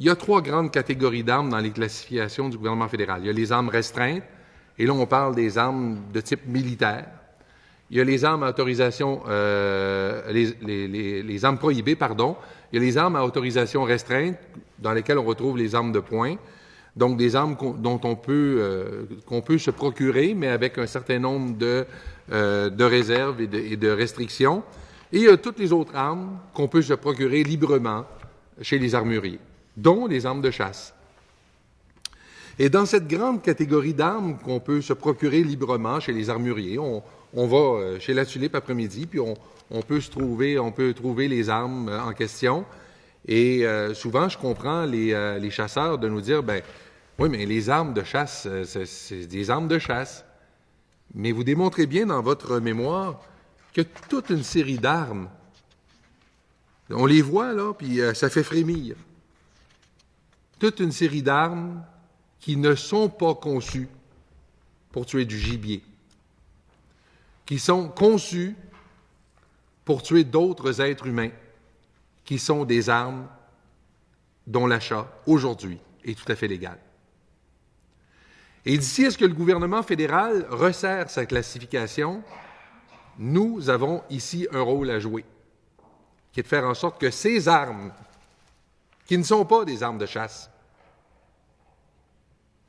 il y a trois grandes catégories d'armes dans les classifications du gouvernement fédéral. Il y a les armes restreintes, et là, on parle des armes de type militaire. Il y a les armes à autorisation, les armes prohibées, pardon. Il y a les armes à autorisation restreinte, dans lesquelles on retrouve les armes de poing. Donc, des armes qu'on peut se procurer, mais avec un certain nombre de réserves et de restrictions. Et il y a toutes les autres armes qu'on peut se procurer librement chez les armuriers, dont les armes de chasse. Et dans cette grande catégorie d'armes qu'on peut se procurer librement chez les armuriers, on va chez la Tulipe après-midi, puis on peut trouver les armes en question. Et souvent, je comprends les chasseurs de nous dire, ben, oui, mais les armes de chasse, c'est des armes de chasse. Mais vous démontrez bien dans votre mémoire que toute une série d'armes, on les voit là, puis ça fait frémir. Toute une série d'armes qui ne sont pas conçues pour tuer du gibier, qui sont conçues pour tuer d'autres êtres humains, qui sont des armes dont l'achat, aujourd'hui, est tout à fait légal. Et d'ici à ce que le gouvernement fédéral resserre sa classification, nous avons ici un rôle à jouer, qui est de faire en sorte que ces armes, qui ne sont pas des armes de chasse,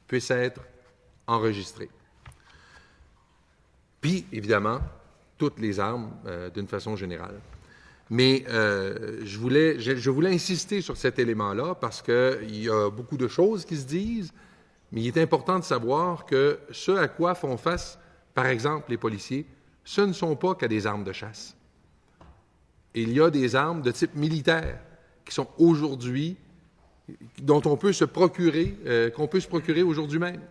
puissent être enregistrées. Puis, évidemment, toutes les armes d'une façon générale. Mais je voulais insister sur cet élément-là parce qu'il y a beaucoup de choses qui se disent, mais il est important de savoir que ce à quoi font face, par exemple, les policiers, ce ne sont pas que des armes de chasse. Il y a des armes de type militaire qui sont aujourd'hui, dont on peut se procurer, qu'on peut se procurer aujourd'hui même.